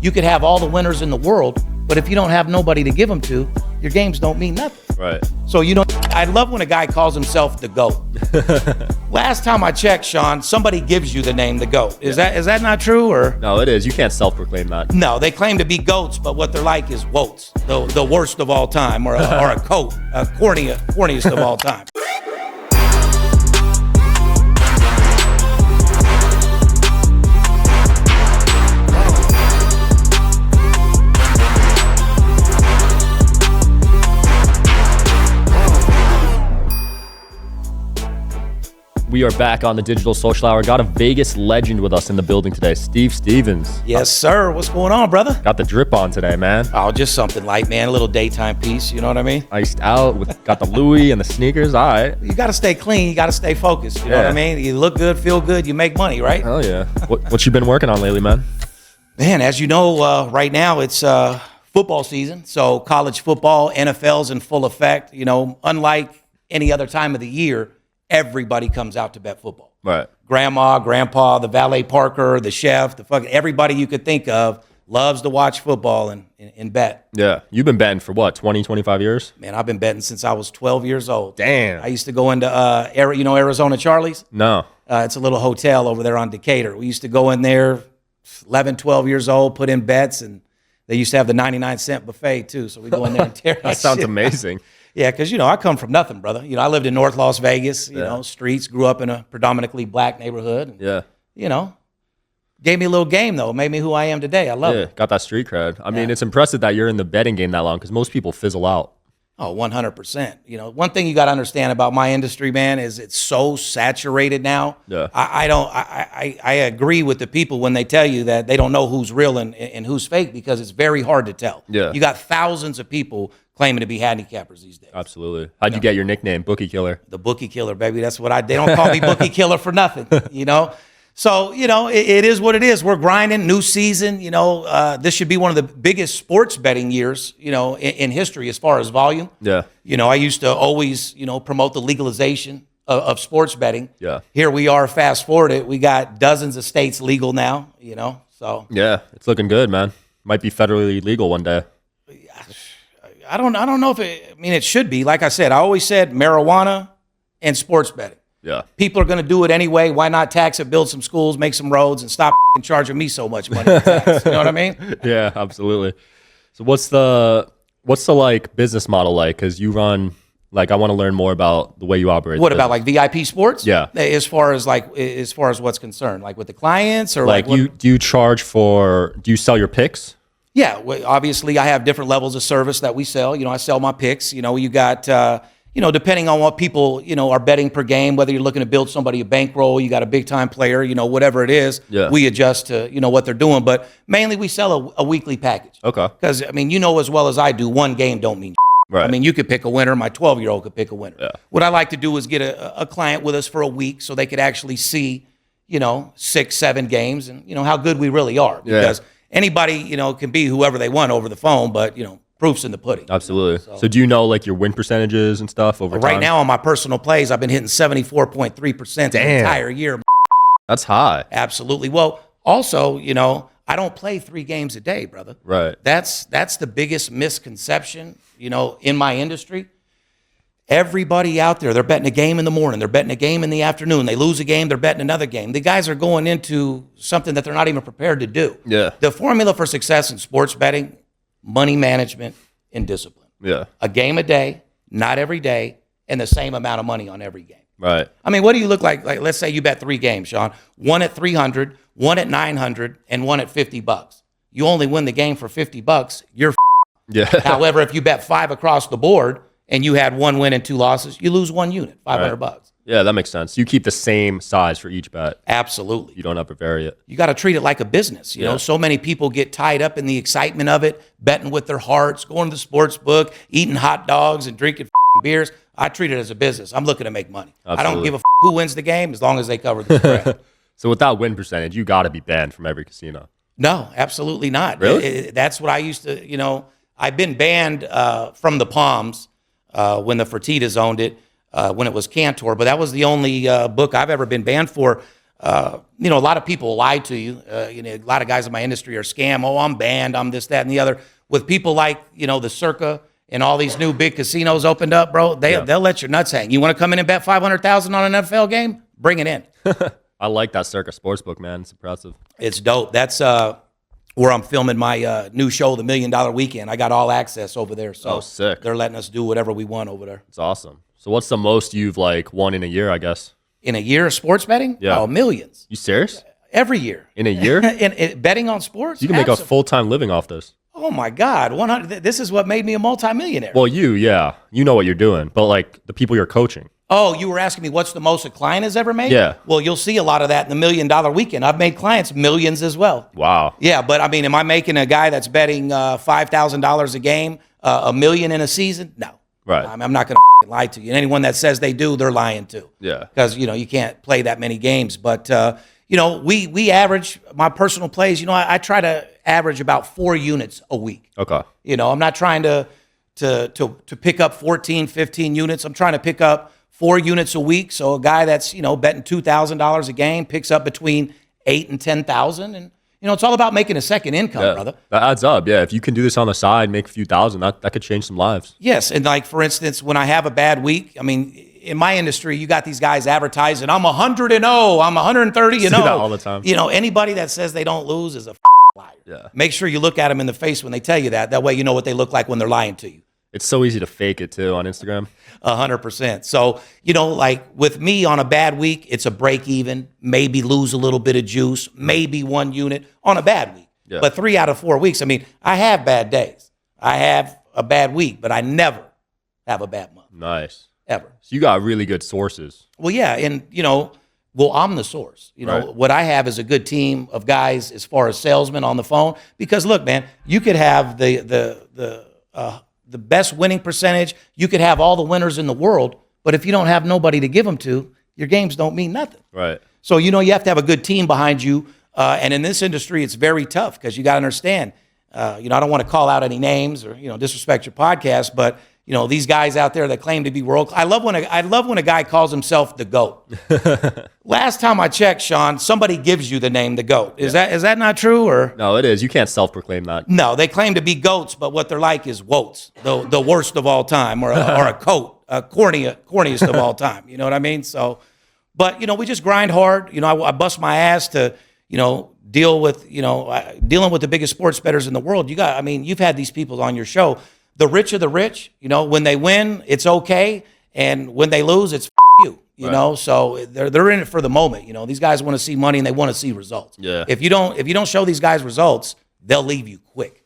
You could have all the winners in the world, but if you don't have nobody to give them to, your games don't mean nothing. Right. So, I love when a guy calls himself the GOAT. Last time I checked, Sean, somebody gives you the name the GOAT. Is that not true? Or No, it is. You can't self-proclaim that. no, they claim to be goats, but what they're like is woats, the worst of all time, or a coat, corniest of all time. We are back on the Digital Social Hour. Got a Vegas legend with us in the building today, Steve Stevens. Yes, sir. What's going on, brother? Got the drip on today, man. Oh, just something light, man. A little daytime piece. You know what I mean? Iced out. Got the Louis and the sneakers. All right. You got to stay clean. You got to stay focused. You know what I mean? You look good, feel good, you make money, right? Hell yeah. What you been working on lately, man? Man, as you know, right now it's football season. So college football, NFL's in full effect. Unlike any other time of the year, everybody comes out to bet football. Right. Grandma, grandpa, the valet parker, the chef, everybody you could think of loves to watch football and bet. Yeah. You've been betting for what, 20, 25 years? Man, I've been betting since I was 12 years old. Damn. I used to go into, Arizona Charlie's? No. It's a little hotel over there on Decatur. We used to go in there 11, 12 years old, put in bets, and they used to have the 99-cent buffet too. So we go in there and tear That sounds amazing. Yeah, because, I come from nothing, brother. I lived in North Las Vegas, streets, grew up in a predominantly black neighborhood. And, gave me a little game, though. Made me who I am today. I love it. Got that street cred. I mean, it's impressive that you're in the betting game that long because most people fizzle out. Oh, 100%. One thing you got to understand about my industry, man, is it's so saturated now. Yeah. I agree with the people when they tell you that they don't know who's real and who's fake because it's very hard to tell. Yeah. You got thousands of people claiming to be handicappers these days. Absolutely. How'd you get your nickname, Bookie Killer? The Bookie Killer, baby. That's what they don't call me Bookie Killer for nothing, So, it is what it is. We're grinding, new season. This should be one of the biggest sports betting years, in history as far as volume. Yeah. I used to always, promote the legalization of sports betting. Yeah. Here we are, fast forward it. We got dozens of states legal now, so. Yeah, it's looking good, man. Might be federally legal one day. I don't know if it should be. Like I said, I always said marijuana and sports betting. Yeah. People are going to do it anyway. Why not tax it, build some schools, make some roads, and stop charging me so much money for tax? You know what I mean? Yeah, absolutely. So what's the business model like? Because you run, I want to learn more about the way you operate. What about VIP sports? Yeah. As far as what's concerned, like with the clients or do you do you sell your picks? Yeah, obviously I have different levels of service that we sell. I sell my picks. You got, depending on what people, are betting per game, whether you're looking to build somebody a bankroll, you got a big time player, whatever it is, we adjust to, what they're doing. But mainly we sell a weekly package. Okay. Because, as well as I do, one game don't mean right. You could pick a winner. My 12-year-old could pick a winner. Yeah. What I like to do is get a client with us for a week so they could actually see, 6, 7 games and, how good we really are. Because anybody, can be whoever they want over the phone, but, proof's in the pudding. Absolutely. So do you know your win percentages and stuff over time? Right now on my personal plays, I've been hitting 74.3% the entire year. That's high. Absolutely. Well, also, I don't play 3 games a day, brother. Right. That's the biggest misconception, in my industry. Everybody out there, they're betting a game in the morning, they're betting a game in the afternoon. They lose a game, they're betting another game. The guys are going into something that they're not even prepared to do. Yeah. The formula for success in sports betting, money management and discipline. Yeah. A game a day, not every day, and the same amount of money on every game. Right. What do you look like? Let's say you bet 3 games, Sean. One at 300, one at 900, and one at $50. You only win the game for $50. You're yeah. However, if you bet 5 across the board and you had 1 win and 2 losses, you lose 1 unit, $500. Right. Yeah, that makes sense. You keep the same size for each bet. Absolutely. You don't have to vary it. You got to treat it like a business. You know, so many people get tied up in the excitement of it, betting with their hearts, going to the sports book, eating hot dogs and drinking beers. I treat it as a business. I'm looking to make money. Absolutely. I don't give a who wins the game as long as they cover the spread. So with that win percentage, you got to be banned from every casino. No, absolutely not. Really? That's what I used to, I've been banned from the Palms when the Fertittas owned it. When it was Cantor, but that was the only book I've ever been banned for. You know, a lot of people lie to you. You know, a lot of guys in my industry are scam. Oh, I'm banned. I'm this, that, and the other. With people like, you know, the Circa and all these new big casinos opened up, bro, they'll let your nuts hang. You want to come in and bet $500,000 on an NFL game? Bring it in. I like that Circa Sportsbook, man. It's impressive. It's dope. That's where I'm filming my new show, The $1 Million Weekend. I got all access over there. So sick. They're letting us do whatever we want over there. It's awesome. So what's the most you've like won in a year, I guess? In a year of sports betting? Yeah. Oh, millions. You serious? Every year. In a year? in betting on sports? You can make a full-time living off this. Oh my God, 100. This is what made me a multimillionaire. Well, you know what you're doing, but like the people you're coaching. Oh, you were asking me what's the most a client has ever made? Yeah. Well, you'll see a lot of that in the $1 Million Weekend. I've made clients millions as well. Wow. Yeah, but I mean, am I making a guy that's betting $5,000 a game $1 million in a season? No. Right. I'm not going to lie to you. And anyone that says they do, they're lying too. Yeah. Because you know you can't play that many games, but you know we average my personal plays. You know I try to average about 4 units a week. Okay. You know I'm not trying to pick up 14, 15 units. I'm trying to pick up 4 units a week. So a guy that's you know betting $2,000 a game picks up between 8 and 10,000, and you know it's all about making a second income, brother. That adds up. Yeah, if you can do this on the side, make a few thousand, that could change some lives. Yes, and like for instance, when I have a bad week, I mean, in my industry, you got these guys advertising, I'm 100-0, I'm 130-0. See that all the time. You know, anybody that says they don't lose is a liar. Yeah. Make sure you look at them in the face when they tell you that. That way, you know what they look like when they're lying to you. It's so easy to fake it too on Instagram. 100%. So, you know, like with me on a bad week, it's a break even, maybe lose a little bit of juice, maybe 1 unit on a bad week. Yeah. But 3 out of 4 weeks, I mean, I have bad days. I have a bad week, but I never have a bad month. Nice. Ever. So you got really good sources. Well, yeah, and you know, well, I'm the source. You know, Right. what I have is a good team of guys as far as salesmen on the phone. Because look, man, you could have the best winning percentage. You could have all the winners in the world, but if you don't have nobody to give them to, your games don't mean nothing. Right. So you know, you have to have a good team behind you. And in this industry, it's very tough because you got to understand. You know, I don't want to call out any names or you know disrespect your podcast, but you know these guys out there that claim to be world. I love when a guy calls himself the GOAT. Last time I checked, Sean, somebody gives you the name the GOAT. Is that not true or? No, it is. You can't self-proclaim that. No, they claim to be goats, but what they're like is woats, the worst of all time, or a coat, corniest of all time. You know what I mean? So, but you know, we just grind hard. You know, I bust my ass to you know dealing with the biggest sports bettors in the world. You've had these people on your show. The rich are the rich. You know, when they win, it's okay, and when they lose, it's you. You Right. know, so they're in it for the moment. You know, these guys want to see money and they want to see results. Yeah. If you don't show these guys results, they'll leave you quick.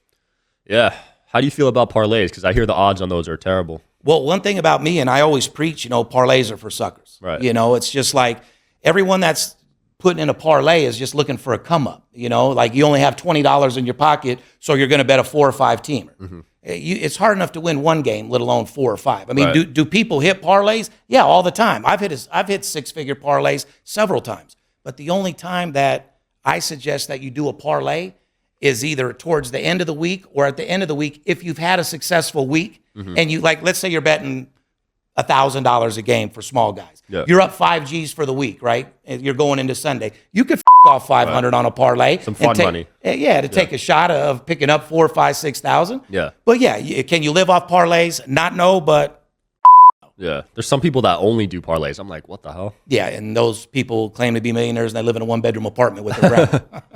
Yeah. How do you feel about parlays? Because I hear the odds on those are terrible. Well, one thing about me, and I always preach, you know, parlays are for suckers. Right. You know, it's just like everyone that's putting in a parlay is just looking for a come up. You know, like you only have $20 in your pocket, so you're going to bet a 4 or 5 teamer. Mm-hmm. It's hard enough to win 1 game, let alone 4 or 5. I mean, Right. do people hit parlays? Yeah, all the time. I've hit 6-figure parlays several times. But the only time that I suggest that you do a parlay is either towards the end of the week or at the end of the week if you've had a successful week and you like, let's say you're betting $1,000 a game for small guys. Yeah. You're up 5 G's for the week, right? And you're going into Sunday. You could off 500 on a parlay. Some fun money. Yeah, take a shot of picking up 4, 5, 6,000. Yeah. But yeah, can you live off parlays? Not no, but Yeah. There's some people that only do parlays. I'm like, what the hell? yeah, and those people claim to be millionaires and they live in a 1-bedroom apartment with a rent.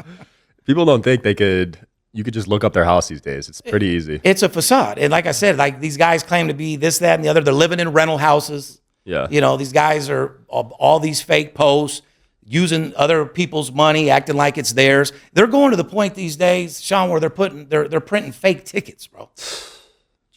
People don't think you could just look up their house these days. It's pretty easy. It's a facade. And like I said, like these guys claim to be this, that, and the other. They're living in rental houses. Yeah. You know, these guys are all these fake posts, using other people's money, acting like it's theirs. They're going to the point these days, Sean, where they're printing fake tickets, bro.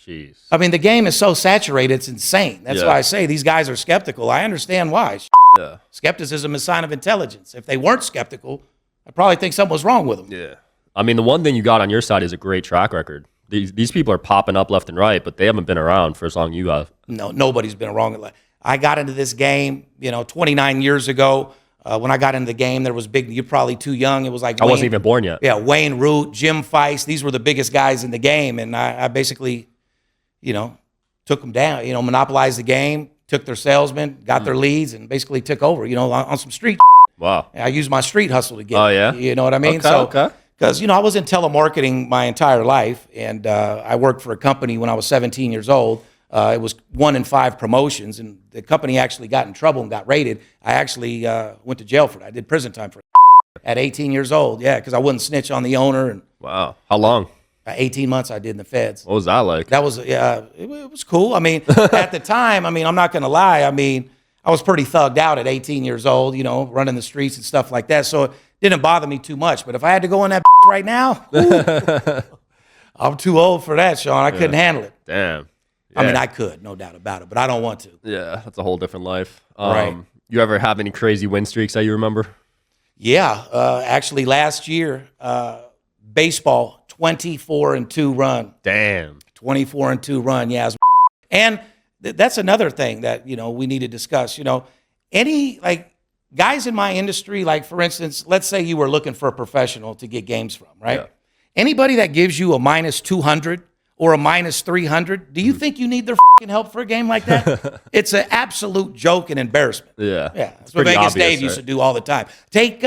Jeez. I mean, the game is so saturated, it's insane. That's Yeah. why I say these guys are skeptical. I understand why. Yeah. Skepticism is a sign of intelligence. If they weren't skeptical, I probably think something was wrong with them. Yeah. I mean, the one thing you got on your side is a great track record. These people are popping up left and right, but they haven't been around for as long as you have. No, nobody's been wrong. I got into this game, 29 years ago. When I got into the game, there was big. You're probably too young. It was like I wasn't even born yet. Yeah, Wayne Root, Jim Feist. These were the biggest guys in the game, and I basically, took them down. Monopolized the game, took their salesmen, got their leads, and basically took over. On some street. Wow. I used my street hustle to get Oh, it. yeah? You know what I mean? Okay. Because, I was in telemarketing my entire life, and I worked for a company when I was 17 years old. It was 1 in 5 promotions, and the company actually got in trouble and got raided. I actually went to jail for that. I did prison time for it at 18 years old, because I wouldn't snitch on the owner. And Wow. How long? 18 months I did in the feds. What was that like? That was, it was cool. I mean, at the time, I'm not going to lie. I mean, I was pretty thugged out at 18 years old, running the streets and stuff like that. So it didn't bother me too much. But if I had to go in that right now, I'm too old for that, Sean. I couldn't handle it. Damn. I mean, Yeah. I could, no doubt about it, but I don't want to. Yeah, that's a whole different life. Right. You ever have any crazy win streaks that you remember? Yeah, actually last year, baseball, 24-2 run. Damn. 24-2 run, yeah. And that's another thing that, we need to discuss. Any, guys in my industry, like, for instance, let's say you were looking for a professional to get games from, right? Yeah. Anybody that gives you a -200 or a -300, do you think you need their help for a game like that? It's an absolute joke and embarrassment. Yeah. Yeah, that's what pretty Vegas obvious, Dave used right? to do all the time. Take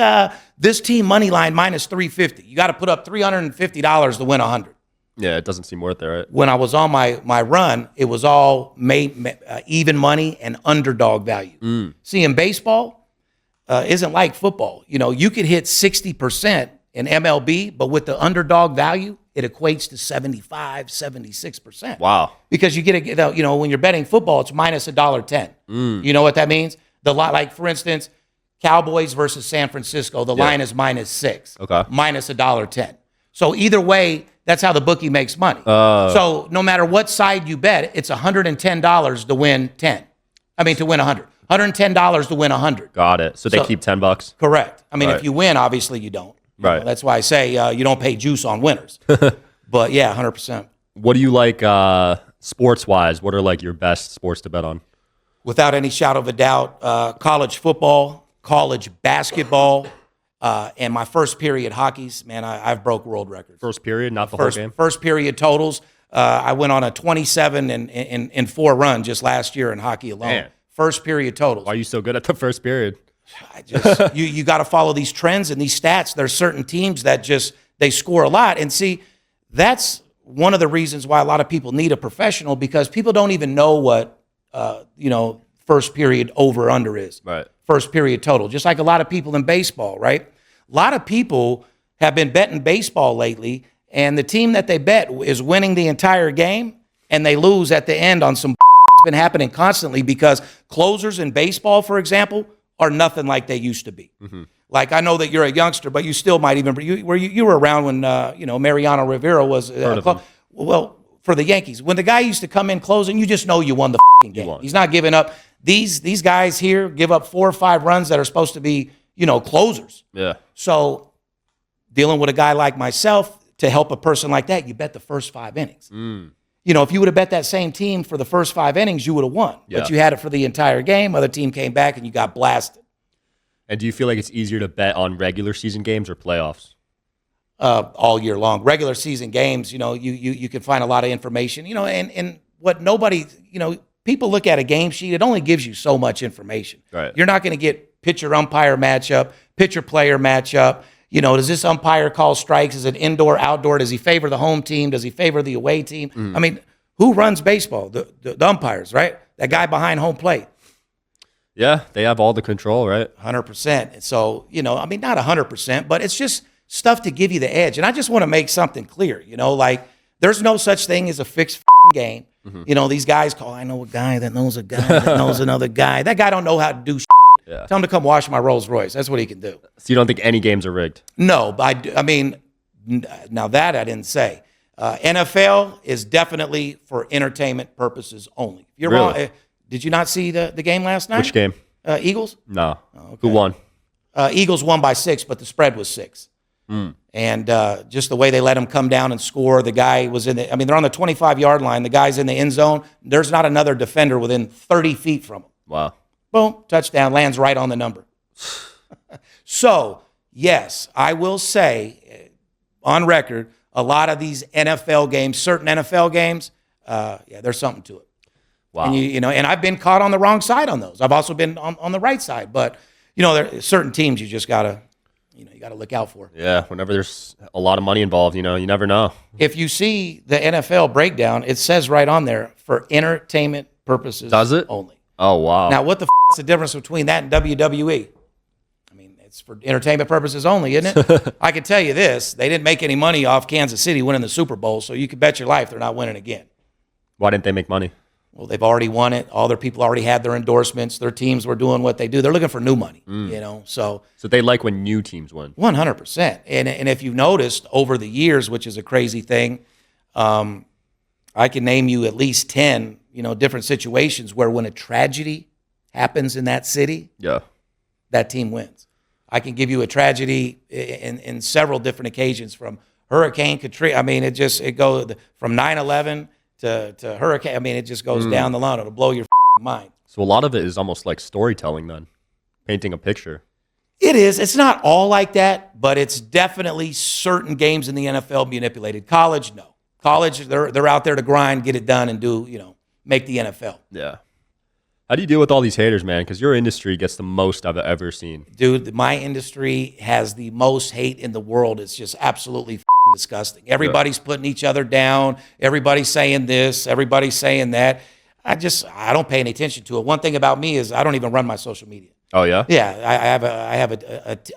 this team money line -350. You got to put up $350 to win 100. Yeah, it doesn't seem worth it, right? When I was on my run, it was all even money and underdog value. See, in baseball, isn't like football. You could hit 60% in MLB, but with the underdog value, it equates to 75, 76%. Wow. Because you when you're betting football, it's minus $1.10. You know what that means? Like, for instance, Cowboys versus San Francisco, the line is -6. Okay. Minus $1.10. So either way, that's how the bookie makes money. So no matter what side you bet, it's $110 to win 10. To win 100. $110 to win 100. Got it. So they keep $10. Correct. If Right. you win, obviously you don't. Right. That's why I say you don't pay juice on winners. But yeah, 100%. What do you like sports-wise? What are like your best sports to bet on? Without any shadow of a doubt, college football, college basketball, and my first period hockeys. Man, I've broke world records. First period, not the whole game? First period totals. I went on a 27 and 4 run just last year in hockey alone. Man. First period totals. Why are you so good at the first period? You got to follow these trends and these stats. There's certain teams that they score a lot. And see, that's one of the reasons why a lot of people need a professional, because people don't even know what, first period over under is. Right. First period total. Just like a lot of people in baseball, right? A lot of people have been betting baseball lately, and the team that they bet is winning the entire game, and they lose at the end on some it's been happening constantly, because closers in baseball, for example, are nothing like they used to be. Mm-hmm. Like, I know that you're a youngster, but you still might even you were around when Mariano Rivera was well, for the Yankees. When the guy used to come in closing, you just know you won the game. He's not giving up. These guys here give up 4 or 5 runs that are supposed to be closers. Yeah. So dealing with a guy like myself, to help a person like that, you bet the first 5 innings. If you would have bet that same team for the first 5 innings, you would have won. Yeah. But you had it for the entire game. Other team came back and you got blasted. And do you feel like it's easier to bet on regular season games or playoffs? All year long. Regular season games, you can find a lot of information, and what nobody, people look at a game sheet, it only gives you so much information. Right. You're not going to get pitcher umpire matchup, pitcher player matchup. Does this umpire call strikes? Is it indoor, outdoor? Does he favor the home team? Does he favor the away team? Who runs baseball? The umpires, right? That guy behind home plate. Yeah, they have all the control, right? 100%. So, not 100%, but it's just stuff to give you the edge. And I just want to make something clear, there's no such thing as a fixed game. These guys call, I know a guy that knows a guy that knows another guy. That guy don't know how to do shit. Yeah. Tell him to come wash my Rolls Royce. That's what he can do. So you don't think any games are rigged? No, but now that I didn't say. NFL is definitely for entertainment purposes only. If you're Really? wrong. Did you not see the game last night? Which game? Eagles? No. Okay. Who won? Eagles won by 6, but the spread was 6. And just the way they let him come down and score, the guy was they're on the 25-yard line. The guy's in the end zone. There's not another defender within 30 feet from him. Wow. Boom, touchdown, lands right on the number. So, yes, I will say, on record, a lot of these NFL games, certain NFL games, there's something to it. Wow. And and I've been caught on the wrong side on those. I've also been on the right side. But, there are certain teams you just gotta, you gotta look out for. Yeah, whenever there's a lot of money involved, you never know. If you see the NFL breakdown, it says right on there for entertainment purposes. Does it? Only. Oh, wow. Now, what the is the difference between that and WWE? I mean, it's for entertainment purposes only, isn't it? I can tell you this: they didn't make any money off Kansas City winning the Super Bowl, so you can bet your life they're not winning again. Why didn't they make money? Well, they've already won it. All their people already had their endorsements. Their teams were doing what they do. They're looking for new money, So they like when new teams win. 100%. And if you've noticed over the years, which is a crazy thing, I can name you at least 10, different situations where when a tragedy happens in that city, that team wins. I can give you a tragedy in several different occasions, from Hurricane Katrina. I mean, it goes from 9/11 to Hurricane. I mean, it just goes down the line. It'll blow your mind. So a lot of it is almost like storytelling then, painting a picture. It is. It's not all like that, but it's definitely certain games in the NFL manipulated. College, no. College, they're out there to grind, get it done, and make the NFL. Yeah. How do you deal with all these haters, man? Because your industry gets the most I've ever seen. Dude, my industry has the most hate in the world. It's just absolutely disgusting. Everybody's putting each other down. Everybody's saying this. Everybody's saying that. I don't pay any attention to it. One thing about me is I don't even run my social media. Oh, yeah? Yeah, I have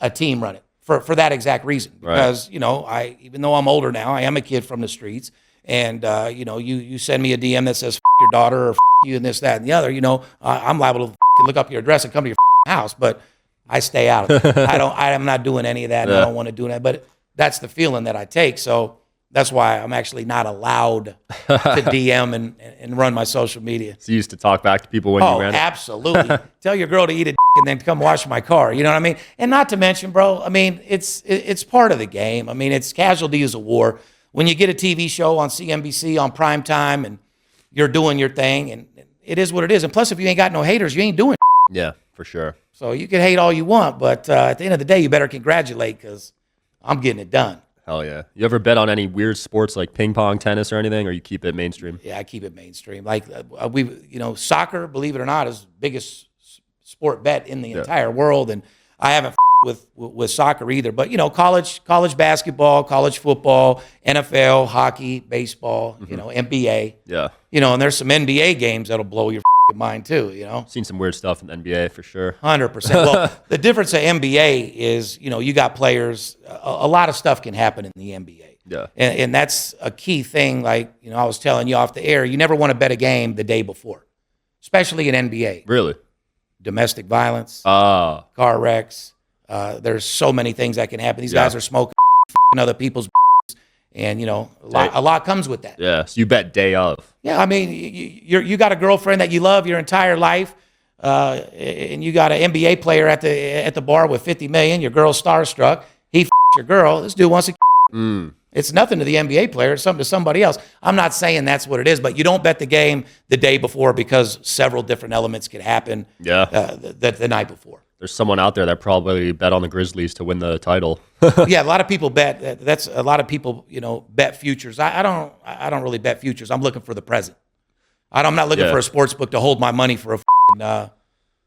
a team run it for that exact reason. Because, even though I'm older now, I am a kid from the streets. And, you send me a DM that says, F your daughter, or F you, and this, that, and the other, I'm liable to look up your address and come to your house, but I stay out of it. I'm not doing any of that, and I don't want to do that, but that's the feeling that I take. So that's why I'm actually not allowed to DM and run my social media. So you used to talk back to people when you ran it? Absolutely. Tell your girl to eat a and then come wash my car. You know what I mean? And not to mention, bro, I mean, it's part of the game. I mean, it's casualties of war. When you get a TV show on CNBC on prime time and you're doing your thing, and it is what it is. And plus, if you ain't got no haters, you ain't doing it. Yeah, for sure. So you can hate all you want, but at the end of the day, you better congratulate, because I'm getting it done. Hell yeah. You ever bet on any weird sports like ping pong, tennis, or anything, or you keep it mainstream? Yeah, I keep it mainstream. Like soccer, believe it or not, is the biggest sport bet in the entire world, and I haven't with soccer either. But college basketball, college football, NFL, hockey, baseball, NBA. Yeah. And there's some NBA games that'll blow your mind too. Seen some weird stuff in the NBA for sure. 100%. Well, the difference of NBA is you got players. A lot of stuff can happen in the NBA. Yeah. And that's a key thing. Like I was telling you off the air, you never want to bet a game the day before, especially in NBA. Really? Domestic violence, car wrecks. There's so many things that can happen. These guys are smoking other people's, and a lot comes with that. Yeah, so you bet day of. Yeah, I mean, you got a girlfriend that you love your entire life, and you got an NBA player at the bar with $50 million. Your girl's starstruck. He your girl. This dude wants to. It's nothing to the NBA player. It's something to somebody else. I'm not saying that's what it is, but you don't bet the game the day before, because several different elements could happen. Yeah. The night before. There's someone out there that probably bet on the Grizzlies to win the title. Yeah, a lot of people bet. That's a lot of people, bet futures. I don't really bet futures. I'm looking for the present. I'm not looking for a sports book to hold my money for a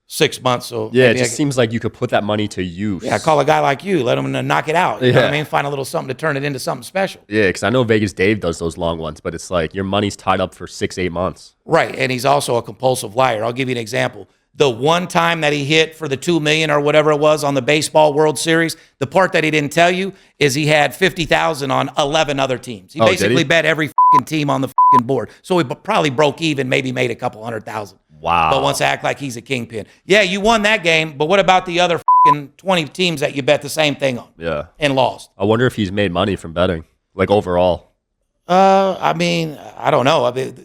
6 months. So yeah, it just seems like you could put that money to use. Yeah, call a guy like you, let him knock it out. You know what I mean? Find a little something to turn it into something special. Yeah, because I know Vegas Dave does those long ones, but it's like your money's tied up for 6-8 months. Right, and he's also a compulsive liar. I'll give you an example. The one time that he hit for the $2 million or whatever it was on the baseball World Series, the part that he didn't tell you is he had $50,000 on 11 other teams. He basically bet every team on the board. So he probably broke even, maybe made a couple $100,000. Wow. But wants to act like he's a kingpin. Yeah, you won that game, but what about the other 20 teams that you bet the same thing on? Yeah. And lost? I wonder if he's made money from betting, like overall. I mean, I don't know. I mean,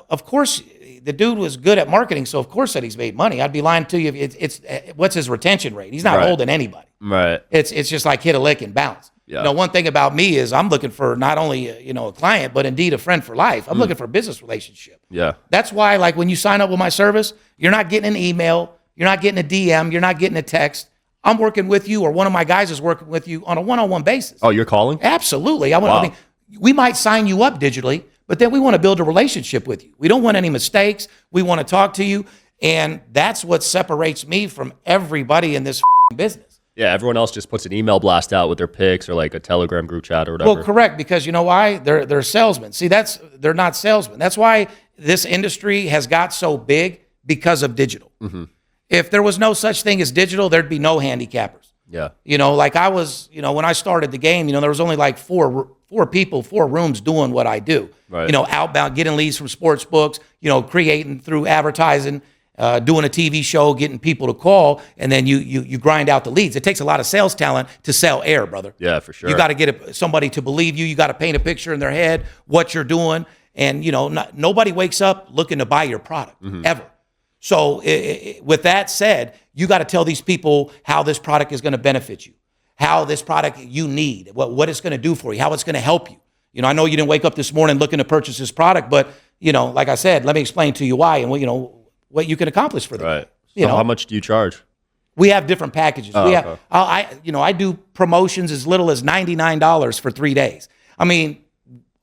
of course, the dude was good at marketing, so of course that he's made money. I'd be lying to you if it's what's his retention rate? He's not holding anybody. Right. It's just like hit a lick and bounce. Yeah. One thing about me is I'm looking for not only a client, but indeed a friend for life. I'm looking for a business relationship. Yeah. That's why, like, when you sign up with my service, you're not getting an email, you're not getting a DM, you're not getting a text. I'm working with you, or one of my guys is working with you on a one-on-one basis. Oh, you're calling? Absolutely. I mean, we might sign you up digitally, but then we want to build a relationship with you. We don't want any mistakes. We want to talk to you. And that's what separates me from everybody in this business. Yeah, everyone else just puts an email blast out with their picks or like a Telegram group chat or whatever. Well, correct, because you know why? They're salesmen. See, they're not salesmen. That's why this industry has got so big, because of digital. If there was no such thing as digital, there'd be no handicappers. Yeah. You know, like I was, you know, when I started the game, you know, there was only like four people, 4 rooms doing what I do. Right. You know, outbound, getting leads from sports books, you know, creating through advertising, doing a TV show, getting people to call, and then you grind out the leads. It takes a lot of sales talent to sell air, brother. Yeah, for sure. You got to get somebody to believe you. You got to paint a picture in their head what you're doing, and you know, nobody wakes up looking to buy your product ever. So with that said, you got to tell these people how this product is going to benefit you, how this product you need, what it's going to do for you, how it's going to help you. You know, I know you didn't wake up this morning looking to purchase this product, but you know, like I said, let me explain to you why and what, you know, what you can accomplish for them. Right. You So know, how much do you charge? we have different packages. Oh, we okay. have, I do promotions as little as $99 for 3 days. I mean,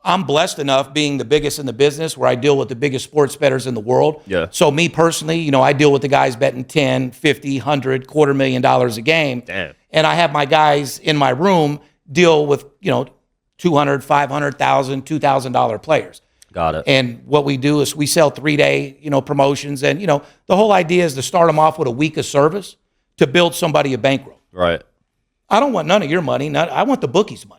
I'm blessed enough being the biggest in the business where I deal with the biggest sports bettors in the world. Yeah. So me personally, you know, I deal with the guys betting 10, 50, 100, $250,000 a game. Damn. And I have my guys in my room deal with, you know, $200,000, $500,000, $2,000 players. Got it. And what we do is we sell 3-day, you know, promotions. And, you know, the whole idea is to start them off with a week of service to build somebody a bankroll. Right. I don't want none of your money. I want the bookie's money.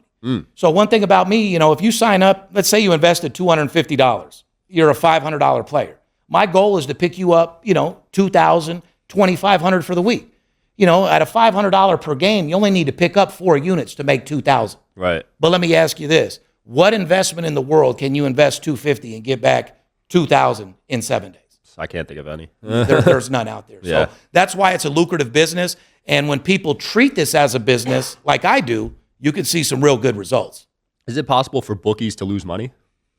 So one thing about me, you know, if you sign up, let's say you invested $250, you're a $500 player. My goal is to pick you up, you know, $2,000, $2,500 for the week. You know, at a $500 per game, you only need to pick up 4 units to make $2,000. Right. But let me ask you this. What investment in the world can you invest $250 and get back $2,000 in 7 days? I can't think of any. There's none out there. Yeah. So that's why it's a lucrative business. And when people treat this as a business like I do, you can see some real good results. Is it possible for bookies to lose money?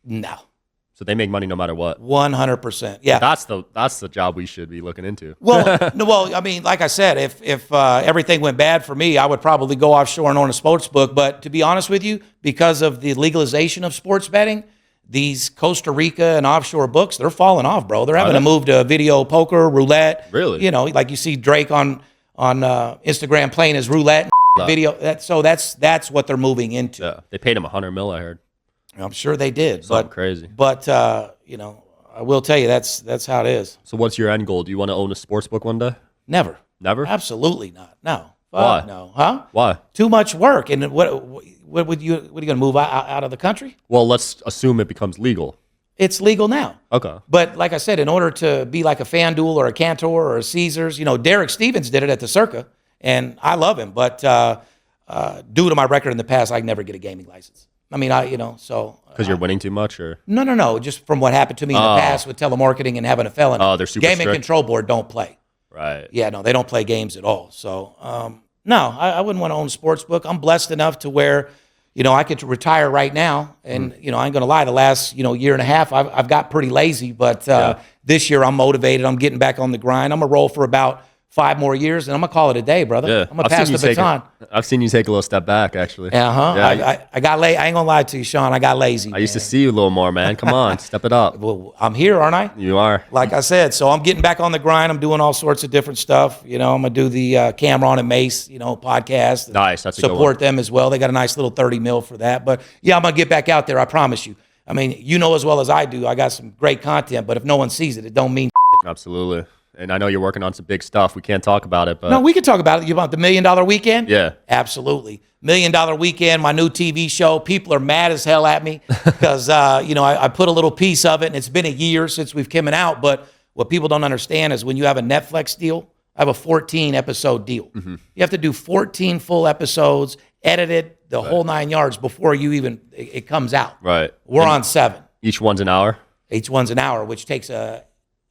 No. So they make money no matter what. 100%. Yeah. That's the job we should be looking into. Well, no, well, I mean, like I said, if everything went bad for me, I would probably go offshore and own a sports book. But to be honest with you, because of the legalization of sports betting, these Costa Rica and offshore books, they're falling off, bro. They're having to move to video poker, roulette. Really? You know, like you see Drake on Instagram playing his roulette video. That's what they're moving into. Yeah. They paid him $100 million, I heard. I'm sure they did. Something crazy. But you know, I will tell you that's how it is. So what's your end goal? Do you want to own a sports book one day? Never. Never? Absolutely not. No. Why? No. Huh? Why? Too much work. And what are you going to move out of the country? Well, let's assume it becomes legal. It's legal now. Okay. But like I said, in order to be like a FanDuel or a Cantor or a Caesars, you know, Derek Stevens did it at the Circa, and I love him. But due to my record in the past, I can never get a gaming license. I mean, Because you're winning too much, or No. Just from what happened to me in the past with telemarketing and having a felony. Oh, they're super Gaming strict. Control Board don't play. right? Yeah, no, they don't play games at all. So, no, I wouldn't want to own a sports book. I'm blessed enough to where, you know, I could retire right now. And, you know, I ain't going to lie, the last, you know, year and a half, I've got pretty lazy. But this year I'm motivated. I'm getting back on the grind. I'm going to roll for about 5 more years, and I'm going to call it a day, brother. Yeah. I'm going to pass the baton. I've seen you take a little step back, actually. Uh-huh. Yeah, I got lazy. I ain't going to lie to you, Sean. I got lazy. I used to see you a little more, man. Come on, step it up. Well, I'm here, aren't I? You are. Like I said, so I'm getting back on the grind. I'm doing all sorts of different stuff. You know, I'm going to do the Cameron and Mace, you know, podcast. Nice. That's a good one. Support them as well. They got a nice little 30 mil for that. But yeah, I'm going to get back out there. I promise you. I mean, you know as well as I do, I got some great content, but if no one sees it, it don't mean Absolutely. And I know you're working on some big stuff. We can't talk about it, but No, we can talk about it. You want the $1 Million Weekend? Yeah. Absolutely. $1 Million Weekend, my new TV show. People are mad as hell at me because, you know, I put a little piece of it, and it's been a year since we've coming out. But what people don't understand is when you have a Netflix deal, I have a 14-episode deal. You have to do 14 full episodes, edited, the whole 9 yards before you even it comes out. Right. We're on 7. Each one's an hour. Each one's an hour, which takes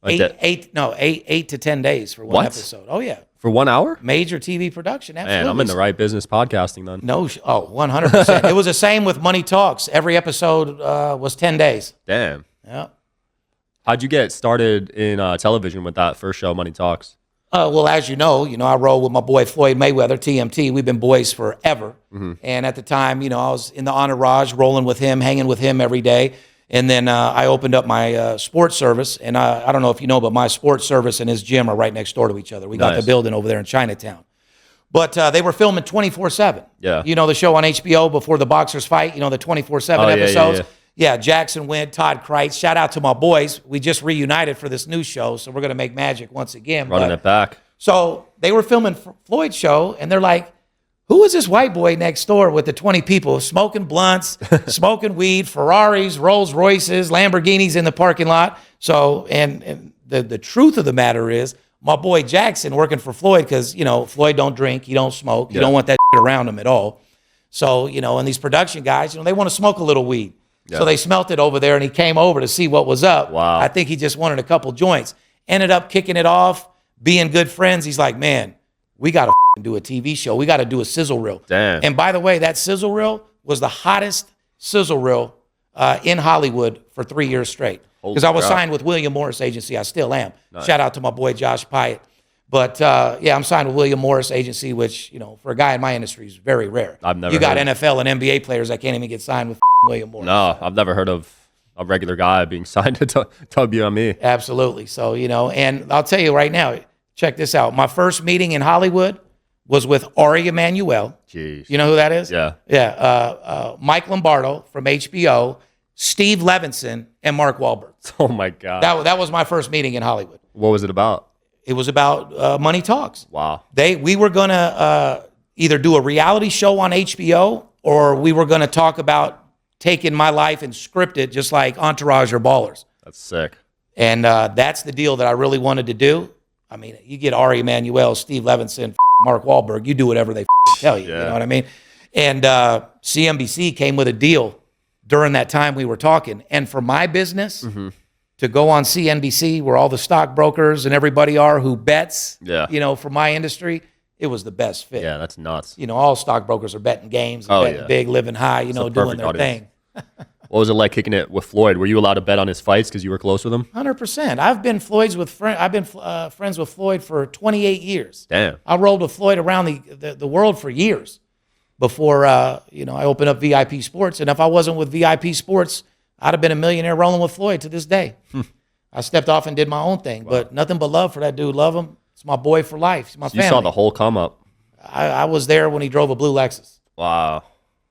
Like that. 8 to 10 days for one What? episode. Oh, yeah. For 1 hour? Major TV production. Absolutely. Man, I'm in the right business podcasting then. No, 100%. It was the same with Money Talks. Every episode was 10 days. Damn. Yeah. How'd you get started in television with that first show, Money Talks? Well, as you know, I roll with my boy Floyd Mayweather, TMT. We've been boys forever. And at the time, you know, I was in the entourage, rolling with him, hanging with him every day. And then I opened up my sports service. And I don't know if you know, but my sports service and his gym are right next door to each other. We got Nice. the building over there in Chinatown. But they were filming 24/7. Yeah. You know the show on HBO before the boxers fight, you know, the 24/7 episodes. Yeah, Jackson Wynn, Todd Kreitz. Shout out to my boys. We just reunited for this new show, so we're going to make magic once again. Running it back. So they were filming Floyd's show, and they're like, who is this white boy next door with the 20 people smoking blunts, smoking weed, Ferraris, Rolls Royces, Lamborghinis in the parking lot? So, and the truth of the matter is, my boy Jackson working for Floyd, because, you know, Floyd don't drink, he don't smoke, you don't want that around him at all. So, you know, and these production guys, you know, they want to smoke a little weed. Yeah. So they smelt it over there, and he came over to see what was up. Wow. I think he just wanted a couple joints. Ended up kicking it off, being good friends. He's like, man, we got to do a TV show. We got to do a sizzle reel. Damn. And by the way, that sizzle reel was the hottest sizzle reel in Hollywood for 3 years straight. Because I was signed with William Morris Agency. I still am. Nice. Shout out to my boy Josh Pyatt. But yeah, I'm signed with William Morris Agency, which, you know, for a guy in my industry is very rare. I've never. You got NFL and NBA players that can't even get signed with William Morris. No, I've never heard of a regular guy being signed to WME. Absolutely. So, you know, and I'll tell you right now, check this out. My first meeting in Hollywood was with Ari Emanuel. Jeez. You know who that is? Yeah. Yeah. Mike Lombardo from HBO, Steve Levinson, and Mark Wahlberg. Oh, my God. That was my first meeting in Hollywood. What was it about? It was about Money Talks. Wow. We were going to either do a reality show on HBO, or we were going to talk about taking my life and script it just like Entourage or Ballers. That's sick. And that's the deal that I really wanted to do. I mean, you get Ari Emanuel, Steve Levinson, Mark Wahlberg, you do whatever they tell you. Yeah. You know what I mean? And CNBC came with a deal during that time we were talking. And for my business, to go on CNBC, where all the stockbrokers and everybody are who bets, you know, for my industry, it was the best fit. Yeah, that's nuts. You know, all stockbrokers are betting games, and betting big, living high, you know, doing their thing. What was it like kicking it with Floyd? Were you allowed to bet on his fights because you were close with him? 100%. I've been friends with Floyd for 28 years. Damn. I rolled with Floyd around the world for years before you know, I opened up VIP Sports. And if I wasn't with VIP Sports, I'd have been a millionaire rolling with Floyd to this day. I stepped off and did my own thing, but nothing but love for that dude. Love him. It's my boy for life. He's my family. You saw the whole come up. I was there when he drove a blue Lexus. Wow.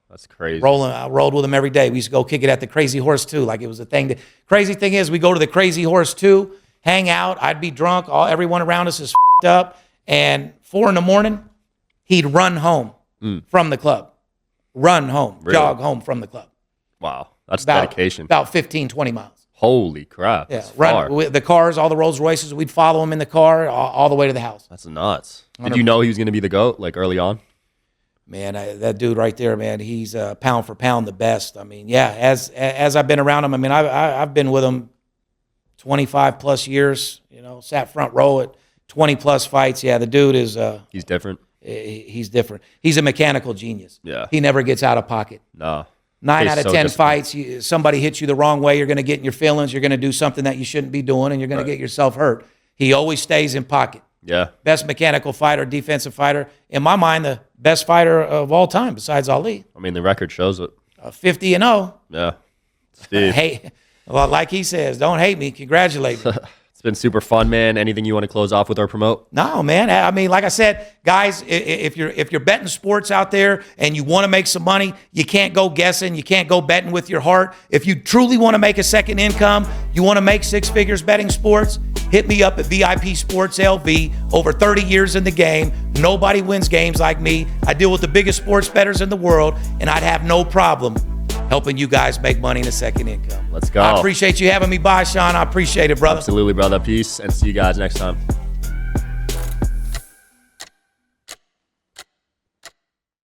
That's crazy. I rolled with him every day. We used to go kick it at the Crazy Horse 2, like it was a thing. Crazy thing is, we go to the Crazy Horse 2, hang out. I'd be drunk. Everyone around us is up. And 4 a.m, he'd run home from the club. Run home. Really? Jog home from the club. Wow. That's dedication. About 15, 20 miles. Holy crap. Yeah. Run with the cars, all the Rolls Royces. We'd follow him in the car all the way to the house. That's nuts. Did you know he was going to be the GOAT, like early on? Man, that dude right there, man, he's pound for pound the best. I mean, yeah, as I've been around him, I mean, I've been with him 25 plus years, you know, sat front row at 20 plus fights. Yeah, the dude is he's different. He's different. He's a mechanical genius. Yeah. He never gets out of pocket. No. 9 out of 10 fights, somebody hits you the wrong way, you're going to get in your feelings, you're going to do something that you shouldn't be doing, and you're going to get yourself hurt. He always stays in pocket. Yeah. Best mechanical fighter, defensive fighter. In my mind, the best fighter of all time besides Ali. I mean, the record shows it. 50-0. Yeah. Steve. Well, like he says, don't hate me, congratulate me. It's been super fun, man. Anything you want to close off with or promote? No, man. I mean, like I said, guys, if you're betting sports out there and you want to make some money, you can't go guessing. You can't go betting with your heart. If you truly want to make a second income, you want to make 6 figures betting sports, hit me up at VIP Sports LV. Over 30 years in the game. Nobody wins games like me. I deal with the biggest sports bettors in the world, and I'd have no problem helping you guys make money in a second income. Let's go. I appreciate you having me by, Sean. I appreciate it, brother. Absolutely, brother. Peace, and see you guys next time.